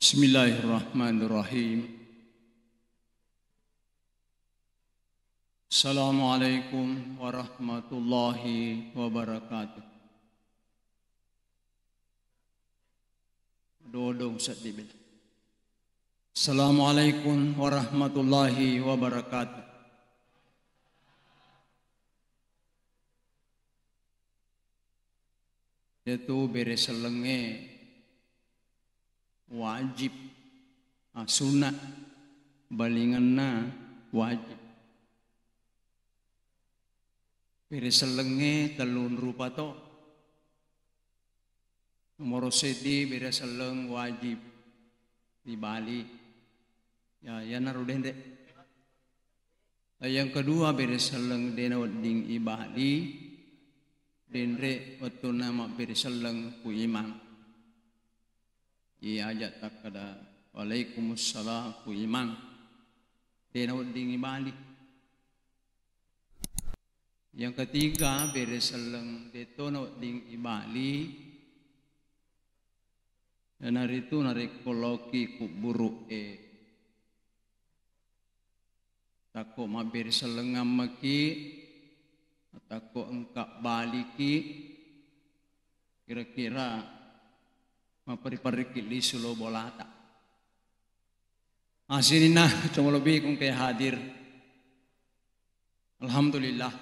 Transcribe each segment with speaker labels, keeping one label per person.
Speaker 1: Bismillahirrahmanirrahim. Assalamualaikum warahmatullahi wabarakatuh. Dodong sadibil. Assalamualaikum warahmatullahi wabarakatuh. Itu bereselenge wajib, sunat balinganna wajib. Bereselenge telun rupa to. Nomor sedi bereseleng wajib di Bali. Ya narudende. Yang kedua bereseleng dena ding ibadi. Denre waktu nama bereseleng ku imam. Ia ajak tak kada Waalaikumsalam ku imam. Dena ding ibadi. Yang ketiga bereseleng detono ding ibali. Dan hari itu narekologi ku buruk tako ma bereseleng amaki tako engkak baliki kira-kira mapari-parikit li sulo bolata. Asinina cuma lebih kung kaya hadir. Alhamdulillah.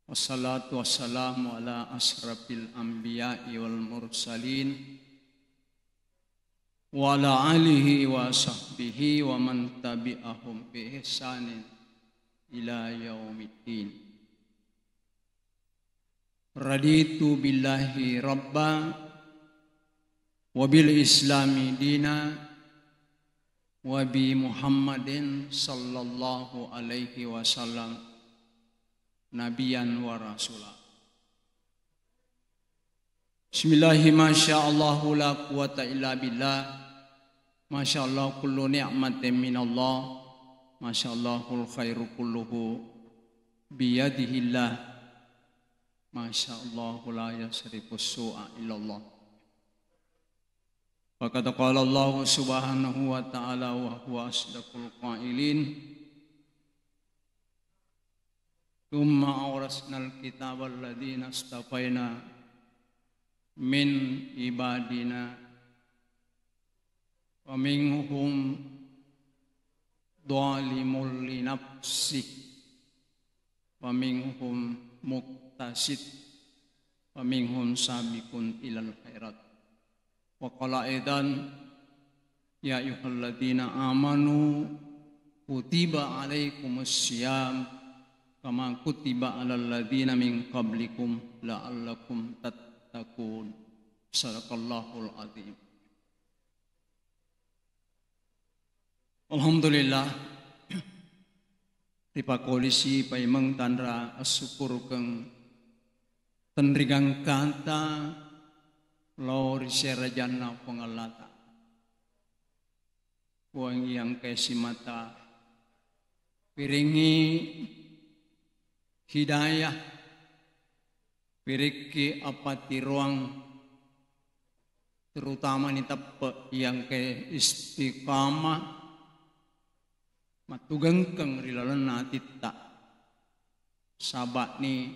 Speaker 1: Wassalatu wassalamu ala asrafil anbiya'i wal mursalin wa ala alihi wa sahbihi wa man tabi'ahum bi ihsanin ila yaumiddin. Raditu billahi rabba wa bil islami dina wa bi Muhammadin sallallahu alaihi wasallam nabiyan wa rasulah. Bismillahi masyaallahu la quwata illa billah. Masyaallah kullu ni'matin minallah. Masyallahul khairu kulluhu biyadihillah. Masyaallah la yasrifus su'a illallah. Faqad qala Allah subhanahu wa ta'ala wa huwa asdaqul qailin. Thumma awrasnal kitaba alladhina astafaina min ibadina wa minhum dhalimul li nafsih wa minhum muqtasid wa minhum sabiqun ilal khairat. Wa qala aidan ya ayyuhalladzina amanu kutiba alaikumus syiyam kama kutiba alal ladzina min qablikum la'allakum tattaqun. Sadaqallahul azim. Alhamdulillah. Ripa kolisi paimeng tandra asyukur keng tenrigang kanta lauri serajana pengalata. Kuang yang kesimata piringi hidayah piriki apati ruang terutama ni tepe yang ke istiqamah matugengkeng rilalana titta sabat ni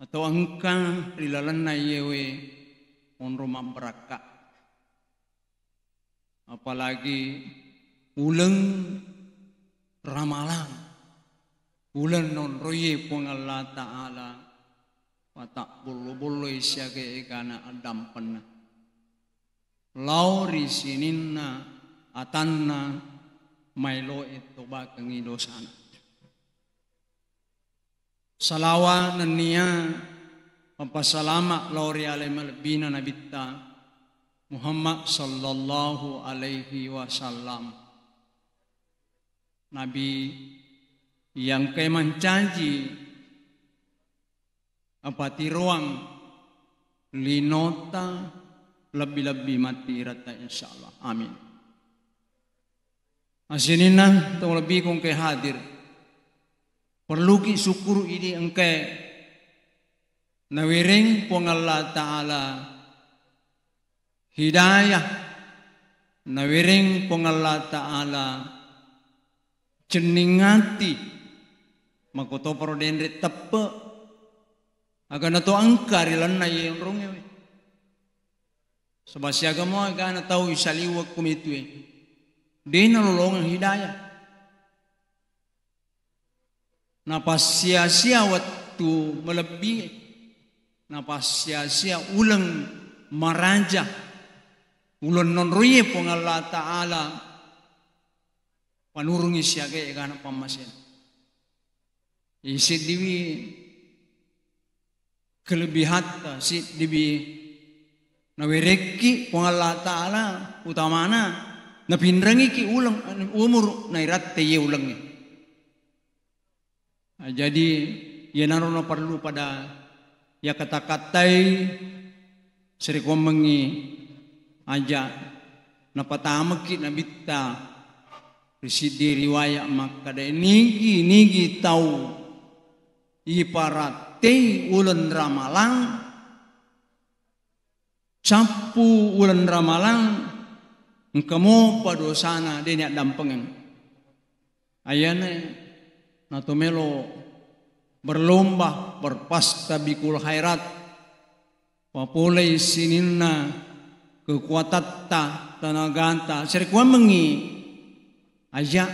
Speaker 1: atau angka rilalana yewe on rumah beraka apalagi uleng ramalan bulan non roye pun Allah Ta'ala watak bulu-bulu isyake ikana adam pena lauri sininna atanna mailo itu bakengi dosana salawa nania papasalama lauri alaimalbina nabitta Muhammad sallallahu alaihi wasallam nabi yang kay mencaji apati ruang linota lebih-lebih mati rata insyaallah amin. Asinina tong lebih kong kay hadir perlu ki syukur ini engke nawiring pong Allah Ta'ala hidayah nawiring pong Allah Ta'ala ceningati makoto prodendre tepe aga na to angkar ilan na yung rungyo sebab siaga mo aga na tahu isaliwag kumitu di nalulungan hidayah napasia-sia waktu melebihi napasia-sia ulang maraja ulang nonruye pong Allah Ta'ala panurungi siaga agana pamasin isi diwi kelebihan si diwi nawireki pong Allah Ta'ala utamana napinrangi ki ulang umur nairat teye ulangnya. Jadi ya narono perlu pada ya kata-katai seri komengi aja napatama ki nabita risidi riwayat maka da nigi tahu ibarat teh ulen ramalang capu ulen ramalang engkamo padosana denya dampengan ayana natomelo berlomba berpasta bikul khairat papulai sininna kekuatatta tanaganta seri kuamengi aja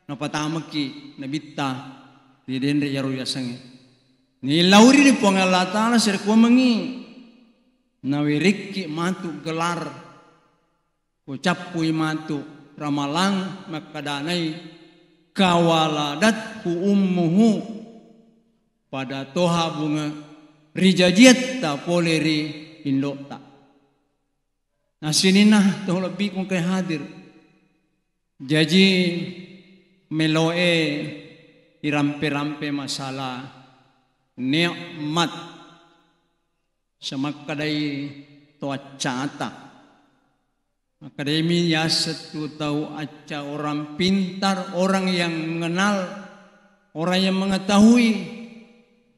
Speaker 1: napatamaki nabita di dendre yaru yasange ni lauri di pong Allah Ta'ala seri kuamengi nawiriki matu gelar ucapui matu ramalang makadanai kawaladat ummuhu pada toha bunga rijajiat ta poleri indokta. Nah sinina toh lebih kong kay hadir. Jadi meloe irampe-rampe masalah nikmat samakadai toacata. Akademi ya satu tahu aca orang pintar, orang yang mengenal, orang yang mengetahui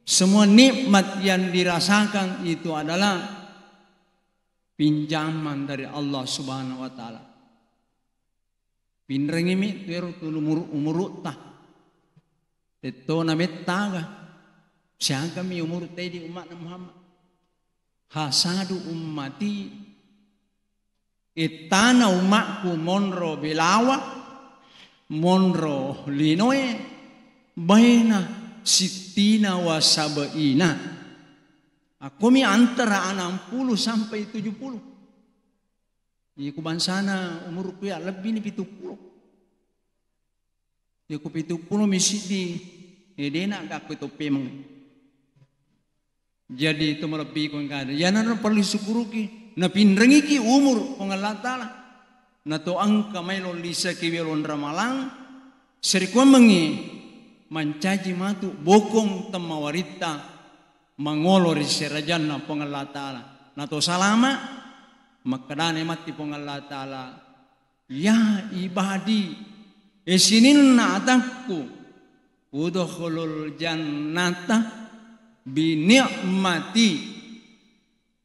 Speaker 1: semua nikmat yang dirasakan itu adalah pinjaman dari Allah Subhanahu wa Ta'ala. Pinrengi mi tuero tu umur ta, itu namanya taga. Siapa mi umur tadi umat Muhammad? Hasadu ummati. Itana umatku monro bilawa monro linoe baina sitina wa sabaina. Aku mi antara 60 sampai 70. Iku bansana umurku ya lebih ni 70. Iku 70 misi di edena gak aku pemeng. Jadi itu melebihi kau ada. Ya nana perlu syukuruki. Na pinrengi ki umur kong Allah Ta'ala na to angka mailo lisa ki welon ramalang seri mengi mancaji matu bokong tamawarita mangolo riserajan na pong Allah Ta'ala na to salama makadane mati pong Allah Ta'ala ya ibadi esinin na atakku udkhulul jannata bini'mati.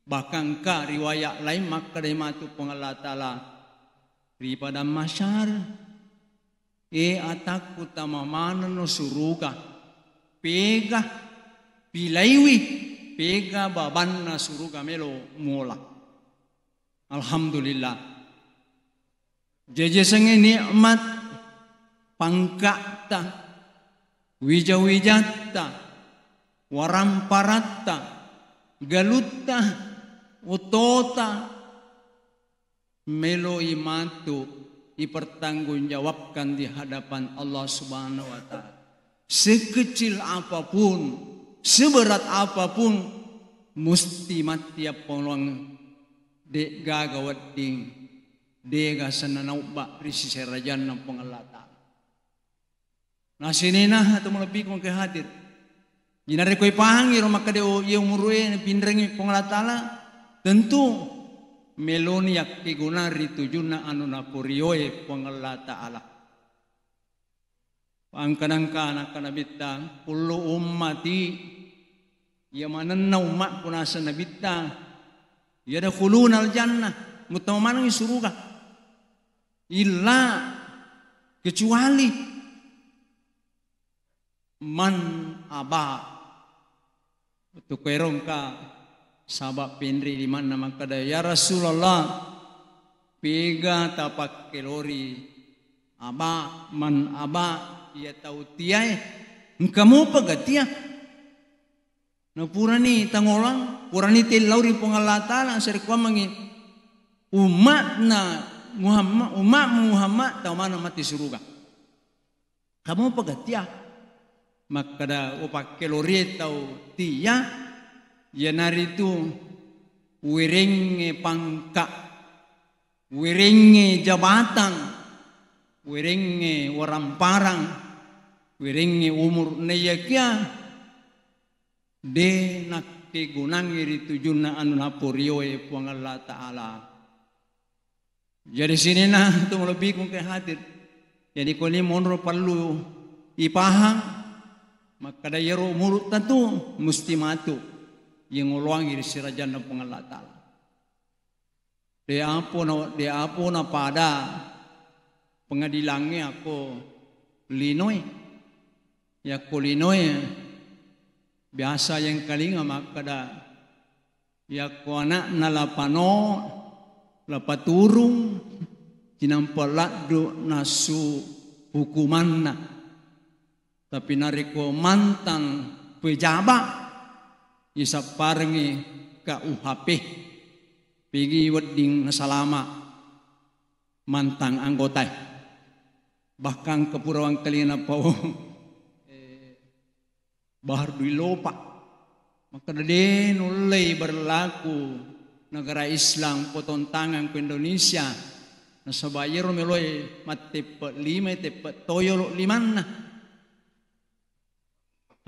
Speaker 1: Bahkan ka riwayat lain maka dari matu pong Allah Ta'ala daripada masyar ataku tamamana no suruga pega pilaiwi pega baban na suruga melo mula alhamdulillah jejesenge nikmat pangkata wijawijatta waramparatta galutta utota melo imatu dipertanggungjawabkan di hadapan Allah Subhanahu wa Ta'ala. Sekecil apapun, seberat apapun, mesti mati apolong de gagawat ding de gasananaw ba risi serajan ng pong Allah Ta'ala. Nasinina atau lebih kong kehadir. Jinari ko'y pahangir makadeo yung muruin pinrengi pong Allah Ta'ala. Tentu meloniak tigunari tujuna anu napurioe pong Allah Ta'ala. Pangkanang-kanak kanabita kullu ummati ya mananna umat kunasa nabita ya dakhuluna al-jannah mutamanang isuruga. Illa kecuali man aba tu kerong ka sabab pendri di mana makada ya Rasulullah pega tapak kelori aba man aba ia tahu tiai kamu pagatia na purani tangolang purani tilauri pengalata seri kuamangi umat na Muhammad tahu mana mati suruga kamu pagatia makada opak kelori tahu tia ya nari tu wirenge pangka wirenge jabatan wirenge waramparang wirenge umur neyakia de nak kegunangiri tujuna anu naporioe puang Allah Ta'ala. Jadi sini nah tu lebih kung hadir. Jadi kau ni monro perlu ipahang maka dayaro mulut tentu mesti matu yang nguluangi di sirajan puang Allah Ta'ala. Dia apa na pada pengadilangnya aku linoy ya aku linoy biasa yang kalinga makada ya ko anak nalapano lapaturung tinampalak do nasu hukumanna tapi nariko mantan pejabat isa parengi ka UHP pigi wedding salama mantang anggota bahkan kepulauan kalina pau bahar dilopa maka den ulai berlaku negara Islam potong tangan ke Indonesia na sabayero meloy matepet lima tepet toyo limanna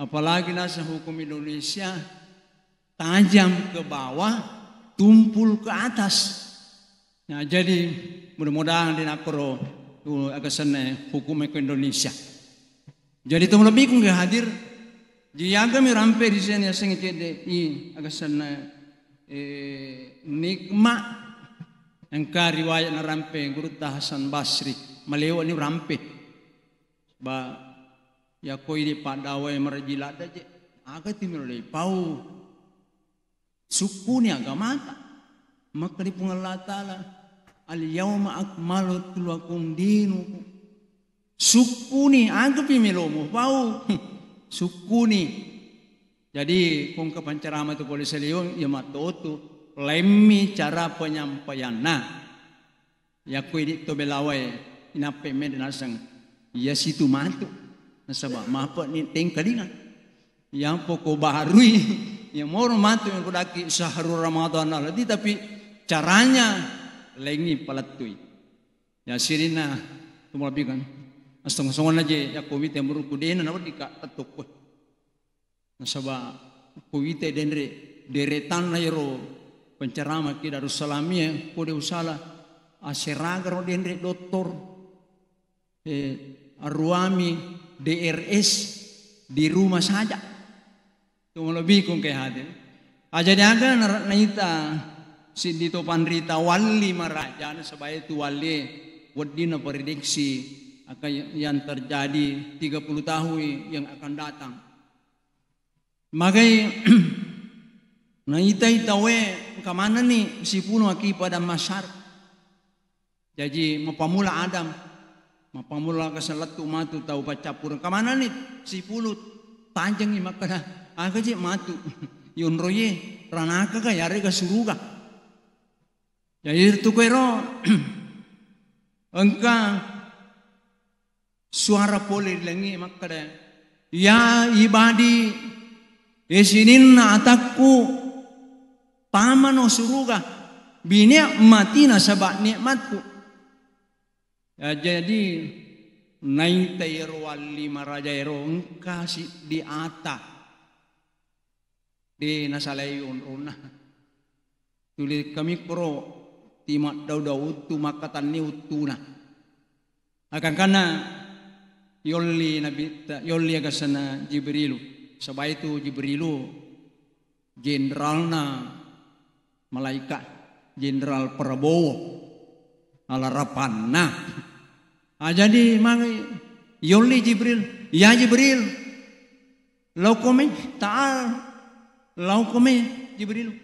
Speaker 1: apalagi nasa hukum Indonesia tajam ke bawah tumpul ke atas. Nah jadi mudah-mudahan dinakro tu agak sana hukum ke Indonesia. Jadi tu lebih kung hadir jiaga mi rampe di sini asing cede i agak sana nikmat engka riwayat na rampe guru Hasan Basri malewa ni rampe ba ya koi di padawe merjilat aja agak timur le pau suku ni agama maka di Allah Ta'ala al yauma akmaltu lakum dinukum suku ni agak pimelomo pau suku ni jadi kung kapancarama tu boleh seliung ya matotu lemi cara penyampaian nah ya kui di to belawai inape med nasang ya situ matu nasaba mapa ni tengkalingan yang pokok baharui yang moro matu yang kudaki syahrul Ramadan aladi tapi caranya lengi palatui ya sirina tu malabikan astong-astongan aja ya kuwite murukudena na dika tatuk nasaba kuwite denre deretan na yero pencerama ki Darussalamia kode usala aseraga ro denre doktor arwami DRS di rumah saja tu lebih kung kay hadir aja diaga na ita si dito panrita wali maraja na sabay tu wali wadi na prediksi akan yang terjadi 30 tahun yang akan datang. Magai na ita-itawe kamana ni si puno aki pada masyar. Jadi mapamula Adam, mapamula kasalatu matu tau pacapur. Kamana ni si puno tanjang ni makana aga je matu. Yon roye ranaka ka yare ka suruga. Jadi itu kero engka suara poli lengi makada ya ibadi esinin na atakku tamano suruga binia mati na sabak nikmatku ya jadi naik tayro wali marajairo engkasi di ata di nasalayon rona tulis kami pro timak daw utu makatan ni utuna akan kana yolli nabi yolli agasana Jibrilu sabay itu Jibrilu generalna malaikat Jenderal Prabowo alarapan. Nah, jadi mangai yoli Jibril, ya Jibril, lau kome taal, lau kome Jibril,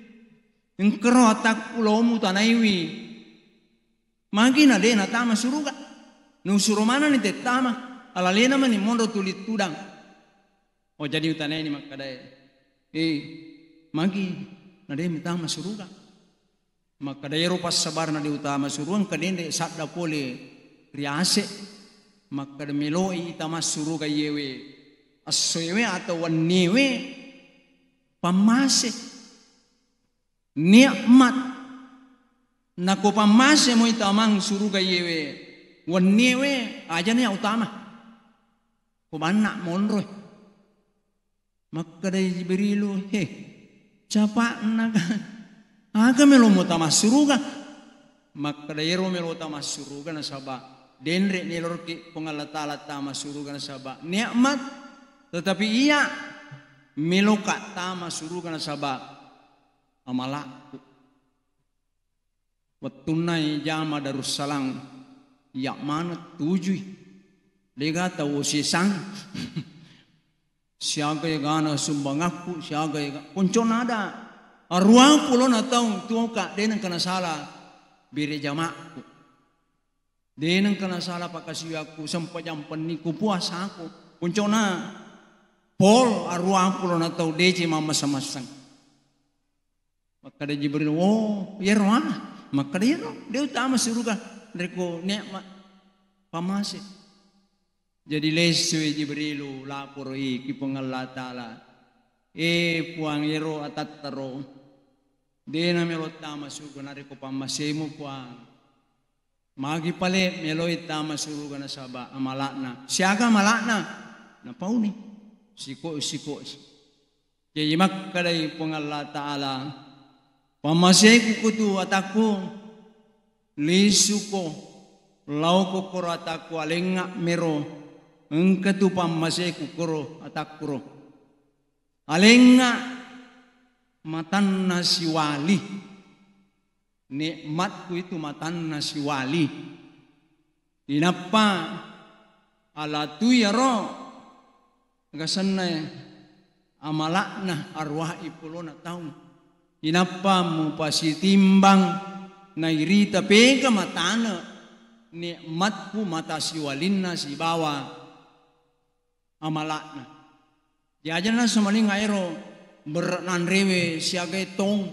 Speaker 1: engkero atak ulomu tanaiwi, magi na de na tama suruga, nu surumana ni te tama, alalena mani mondo tulit tudang. Oh jadi utanai ni makadai, magi na de tama suruga. Maka daero pas sabar na di utama suruang kadende sabda pole riase maka meloi itama suruga yewe asoewe atau wanewe pamase nikmat nako pamase mo itamang suruga yewe wanewe aja nih utama ko banna monroy maka dari Jibrilu capa naga aga melo mo tamas suruga maka daero melo tamas suruga na saba denre nilorki pengalatala tamas suruga na saba nikmat tetapi iya melo ka tamas suruga na saba amalaku watunai jama Darussalam ya mana tujuh lega tahu sisang siaga gana sumbangaku siaga kunconada Aruang pulo na taong tuoka denang kana sala bire jamaku. Denang kana sala pakasiyaku sampajam peniku puasa aku. Puncona pol aruang pulo na taong deje mama samasang. Maka da Jibril yero maka da yero dia utama suruga reko nikmat pamase. Jadi lesu Jibrilu lapor ki pengallah taala. Puang yero atattaro. Dena melot tama suruga na reko pamasemo puang. Magi pale meloi tama suruga na saba amalakna. Siaga malakna na pauni. Siko. Jadi makkadai pengallah taala. Pamaseku kutu ataku lisuko lauko koro ataku alenga mero engkatu pamaseku koro atakuro. Alenga matanna si wali nikmatku itu matanna si wali inapa ala tu yaro gasanna amalakna arwah ipulona taun inapa mu pasitimbang na irita pega matana nikmatku mata si walinna si bawa amalakna diajarna samaling aero berenan rewe siaga tong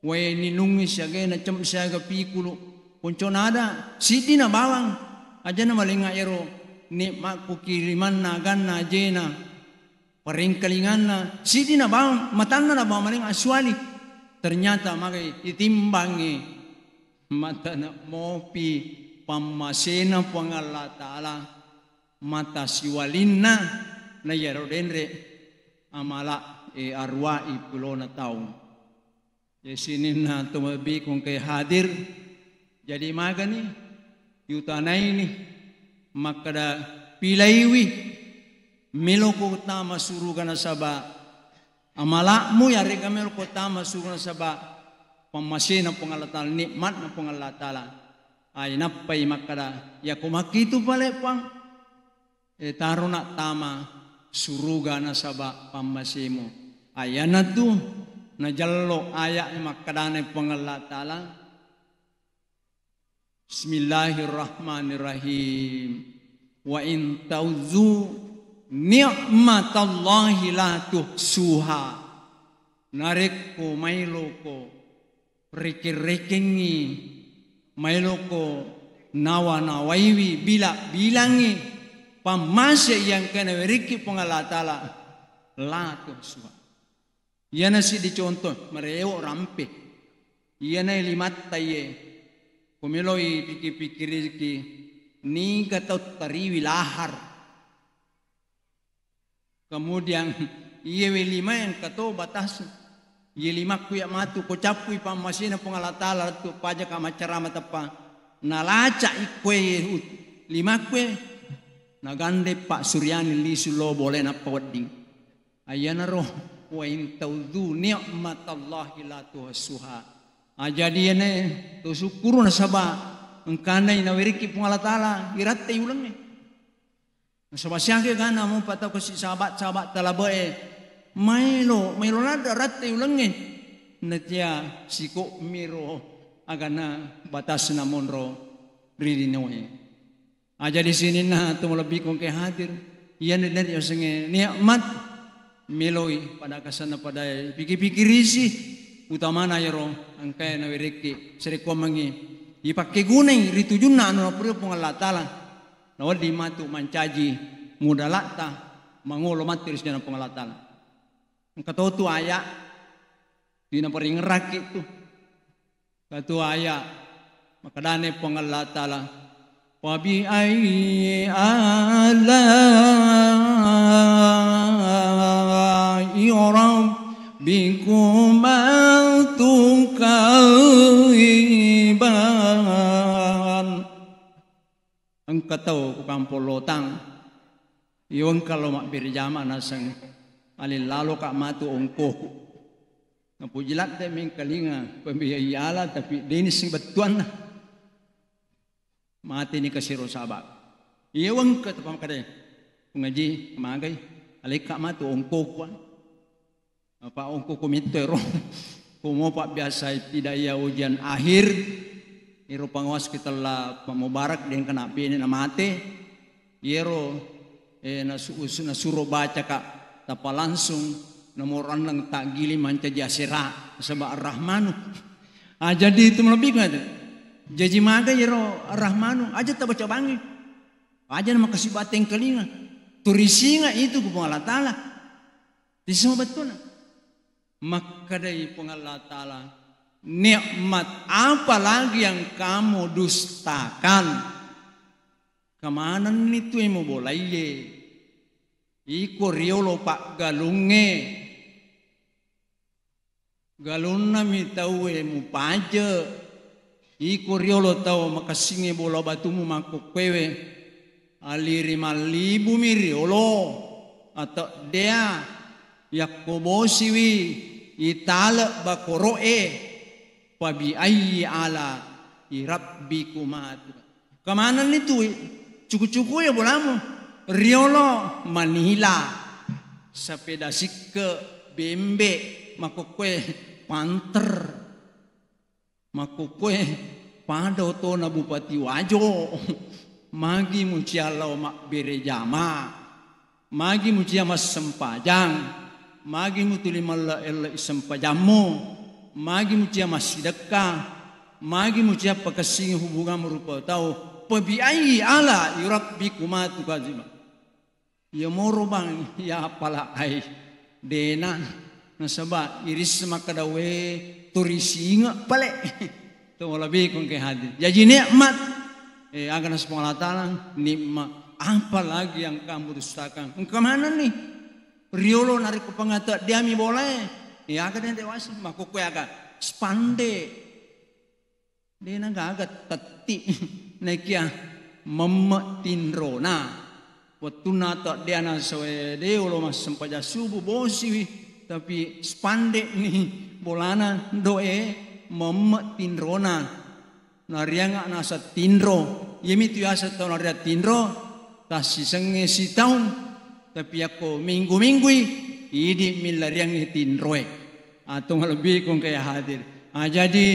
Speaker 1: wae ninungi siaga na cem siaga pikulu ponconada siti na bawang aja na malinga ero nikmat ku kiriman na ganna jena paringkalingan na siti na bawang matanna na bawang maling aswali ternyata magai itimbangi mata na mopi pamasena pangallah taala mata siwalinna na yaro denre amala arwah ipulona taong. Jadi sini na tumabi kung kay hadir. Jadi magani yutanay ni makada pilaywi meloko tama suruga na saba amala mo yari ka meloko tama suruga na saba pamasin na pangalatala nikmat na pangalatala ay napay makada ya kumakitu pala pang taro na tama suruga na saba pamasimo. Ayan na tu na jallo ayak makadane pangallah taala. Bismillahirrahmanirrahim. Wa in tauzu ni'matallahi la tuhsuha. Nareko mailoko reke-rekengi mailoko nawa-nawaiwi bilangi pamase yang kena riki pangallah taala la tuhsuha. Yana si dicontoh mereo rampe. Yana limat taye. Kumeloi pikir-pikir ki ni kata tariwi lahar. Kemudian iya lima yang kata batas. Iya lima kuya matu ko capui pamasina pengalatala tu pajak amacara matapa. Nalaca ikwe lima kue nagande Pak Suryani lisulo boleh napa wedding. Ayana roh wa in taudu ni'matallahi la tuhsuha Jadi ene to syukur na saba engkanay na wiriki pong Allah Ta'ala irat tayo lang Nasaba siyake gana mo pataw kasi sabat talaba Maylo na darat tayo lang Natya siko miro agana batas na monro ridinoy. Jadi sini na tumulabi kong kay hadir. Yan na yung sange niyamat miloy pada kasana pada pikir-pikirisi utama na yaro ang kaya na wiriki sari ko mangi ipakigunay ritujun na ano na puro pong Allah Ta'ala na wadi matu mancaji mudalata mangulo matiris niya ng pong Allah Ta'ala ang katoto aya di na paring rakit to katoto aya makadane pong Allah Ta'ala wabi ay ala yorab bikumal tukaiban ang kataw kukang polotang iyon kalau mak birjama nasang alilalo ka matu ongko ngapujilat de ming kalinga pembiyayala tapi denis sing batuan mati ni kasiro sabak iyon ka tapam kade ngaji magay alika matu ongko kuan apa ongko komitero kumo pak biasa tidak ya ujian akhir iro pangawas kita lah pamubarak dengan kena pini na mate iro na suruh baca kak tapa langsung namoran lang tagili manca jasira sebab rahmanu jadi itu lebih kan jadi maga iro rahmanu aja tak baca bangi aja nama kasih bateng kelinga turisinga itu ku Allah Ta'ala di semua betul maka dari Allah Ta'ala nikmat apa lagi yang kamu dustakan kemana itu yang mau boleh iko riolo pak galunna mi tahu mu paje iko riolo tahu makasinge bola batumu makuk kwewe aliri malibu mi riolo atau dia yakobosiwi itala bakoroe pabi ayyi ala irabbikumat kemana itu cuku-cuku ya bolamu riolo Manila sepeda sikke bembe makokwe panter makokwe pado to na bupati wajo magi mucialau mak berejama magi mucia mas sempajang magi mutuli malla ella sempajamu magi mucia mas sedekah magi mucia pakasing hubungan merupa tahu pabiai ala yurabbikumat tukazima ya moro bang ya pala ai dena nasaba iris makadawe turisinga pale to lebih kong ke hadir jadi nikmat agar nas Allah Ta'ala nikmat apa lagi yang kamu dustakan kemana nih riolo narik ke pangata dia mi boleh ya akan dewasa makukwe aga spande dia naga aga tati nekia memetinrona waktu nata dia nasawe dia ulo mas sempaja subuh bosi tapi spande nih bolana doe memetinrona narianga nasa tinro yemi tu asa to naria tinro tasi senge si taun tapi ako minggu-minggu ini milariang tinroe atau lebih kong kaya hadir jadi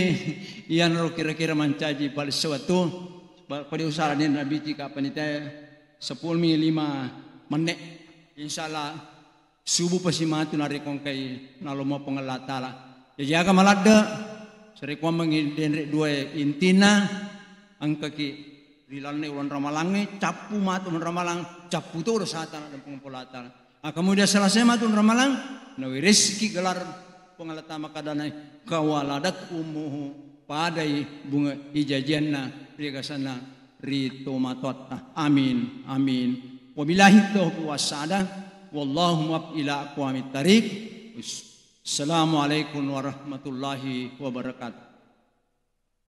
Speaker 1: iyan ro kira-kira mancaji pada sesuatu pada usaha ni nabi jika panitia 10:05 menit insyaallah subuh pasimatu nari kong kay nalomo pong Allah Ta'ala jadi aga malada sari ko mangiden dua intina ang kaki rilalne ulan ramalange capu matu ramalang capu to satan dan pengpolatan kemudian selesai matu ramalang nawi rezeki gelar pengalata makadanai kawaladat umuhu padai bunga ijajanna rigasana rito matot amin amin wabillahi taufiq wasada wallahu muwaffiq ila aqwamit thariq assalamualaikum warahmatullahi wabarakatuh.